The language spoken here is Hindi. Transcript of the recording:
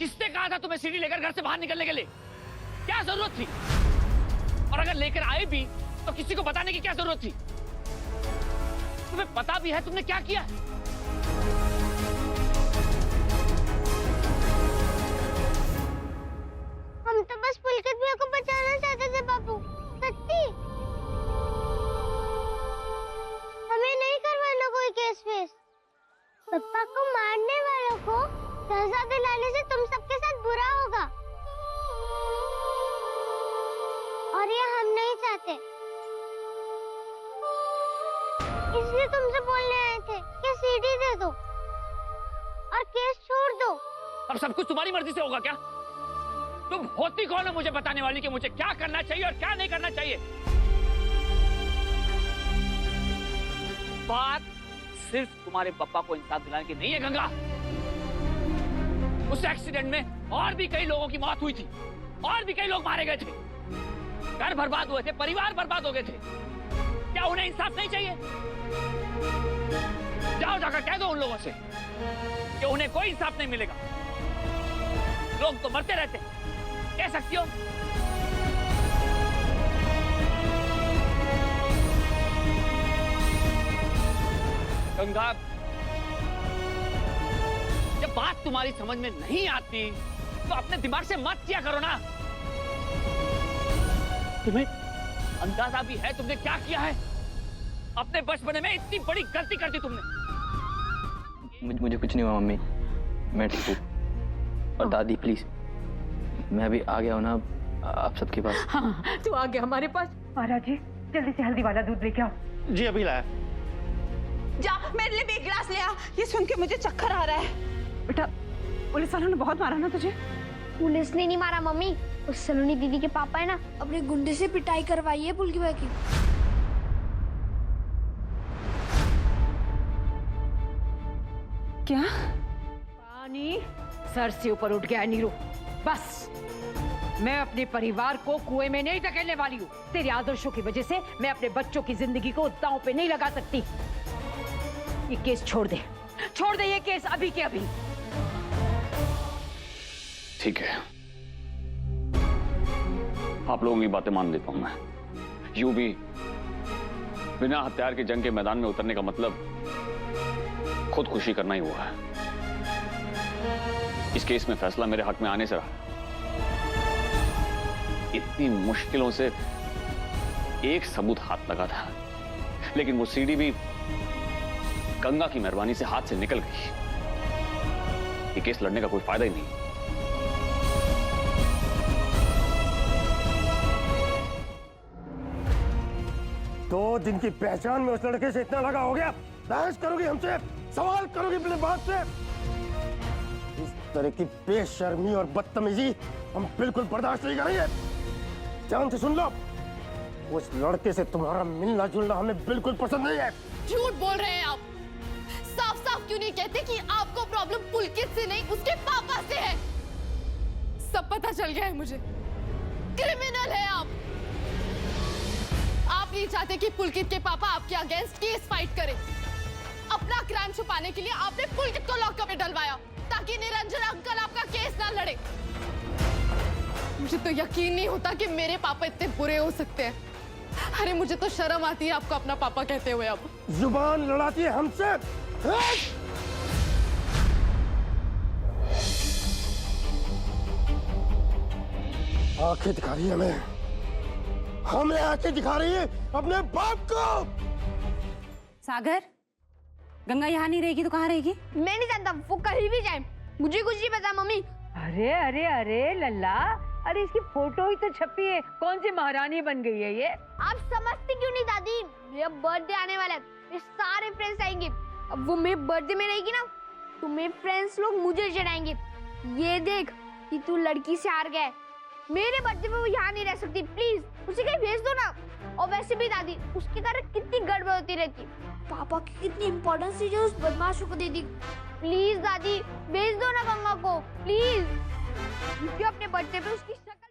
किसने कहा था तुम्हें सीढ़ी लेकर घर से बाहर निकलने के लिए? क्या जरूरत थी? और अगर लेकर आए भी तो किसी को बताने की क्या जरूरत थी? तुम्हें पता भी है तुमने क्या किया? हम तो बस पुलकित भैया को बचाना चाहते थे बापू। सच्ची हमें नहीं करवाना कोई केस वेस। पप्पा को मारने वालों को सजा दिलाने से तुम सबके साथ बुरा होगा और ये हम नहीं चाहते। इसलिए तुमसे बोलने आए थे कि सीडी दे दो और केस छोड़ दो। अब सब कुछ तुम्हारी मर्जी से होगा क्या? तुम होती कौन हो मुझे बताने वाली कि मुझे क्या करना चाहिए और क्या नहीं करना चाहिए? बात सिर्फ तुम्हारे पापा को इंसाफ दिलाने की नहीं है गंगा। उस एक्सीडेंट में और भी कई लोगों की मौत हुई थी, और भी कई लोग मारे गए थे, घर बर्बाद हुए थे, परिवार बर्बाद हो गए थे। क्या उन्हें इंसाफ नहीं चाहिए? जाओ जाकर कह दो उन लोगों से कि उन्हें कोई इंसाफ नहीं मिलेगा। लोग तो मरते रहते हैं, कह सकती हो? गंगा, जब बात तुम्हारी समझ में नहीं आती तो अपने दिमाग से मत किया करो ना। तुम्हें अंदाजा भी है तुमने क्या किया है? अपने बचपने में इतनी बड़ी गलती कर दी तुमने। मुझे कुछ नहीं हुआ मम्मी, मैं ठीक हूँ। और दादी प्लीज, मैं अभी आ गया हूँ ना आप सबके पास। हाँ, तू आ गया हमारे पास। महाराज जी जल्दी से हल्दी वाला दूध लेके आओ। जी अभी लाया। जा मेरे लिए भी एक गिलास ले आ। ये सुन के मुझे चक्कर आ रहा है। बेटा पुलिस वालों ने बहुत मारा ना तुझे? पुलिस ने नहीं मारा मम्मी, उस सलोनी दीदी के पापा है ना, अपने गुंडे से पिटाई करवाई है पुलकी भाई की। क्या? पानी सर से ऊपर उठ गया नीरू। बस मैं अपने परिवार को कुएं में नहीं धकेलने वाली हूँ। तेरे आदर्शों की वजह से मैं अपने बच्चों की जिंदगी को दांव पे नहीं लगा सकती। ये केस छोड़ दे, छोड़ दे ये केस अभी के अभी। ठीक है, आप लोगों की बातें मान लेता हूं मैं। यूं भी बिना हथियार की जंग के मैदान में उतरने का मतलब खुदकुशी करना ही हुआ है। इस केस में फैसला मेरे हक में आने से रहा। इतनी मुश्किलों से एक सबूत हाथ लगा था, लेकिन वो सीडी भी गंगा की मेहरबानी से हाथ से निकल गई। ये केस लड़ने का कोई फायदा ही नहीं। दो दिन की पहचान में उस लड़के से इतना लगा हो गया, बहस करोगी हमसे, सवाल करोगी अपने बात से? इस तरह की बेशर्मी और बदतमीजी हम बिल्कुल बर्दाश्त नहीं करेंगे। ध्यान से सुन लो, उस लड़के से तुम्हारा मिलना जुलना हमें बिल्कुल पसंद नहीं है। झूठ बोल रहे हैं आप। साफ साफ क्यों नहीं कहते कि आपको प्रॉब्लम पुलकित से नहीं उसके पापा से है? सब पता चल गया है मुझे। क्रिमिनल है आप। आप नहीं चाहते कि पुलकित के पापा आपके अगेंस्ट केस फाइट करें। अपना क्राइम छुपाने के लिए आपने पुलकित को लॉकअप में डलवाया ताकि निरंजन अंकल आपका केस ना लड़े। मुझे तो यकीन नहीं होता कि मेरे पापा इतने बुरे हो सकते हैं। अरे मुझे तो शर्म आती है आपको अपना पापा कहते हुए। अब जुबान लड़ाती है हमसे। आंखें दिखा रही है हमें आंखें दिखा रही है अपने बाप को। सागर, गंगा यहाँ नहीं रहेगी तो कहाँ रहेगी? मैं नहीं जानता, वो कहीं भी जाए, मुझे कुछ नहीं पता मम्मी। अरे अरे अरे लल्ला, अरे इसकी फोटो ही तो छपी है, कौन सी महारानी बन गई है ये? आप समझती क्यों नहीं दादी? मेरा बर्थडे आने वाला है, मेरे सारे फ्रेंड्स आएंगे। अब वो मेरे बर्थडे में रहेगी ना तो मेरे फ्रेंड्स लोग मुझे चढ़ाएंगे, ये देख कि तू लड़की से हार गया है। मेरे बर्थडे में वो यहाँ नहीं रह सकती, प्लीज उसे कहीं भेज दो ना। और वैसे भी दादी, उसके कारण कितनी गड़बड़ होती रहती। पापा की कितनी इम्पोर्टेंस चीजें उस बदमाशों को दे दी। प्लीज दादी भेज दो ना गंगा को, प्लीज। मुझे अपने बर्थडे पे उसकी शक्ल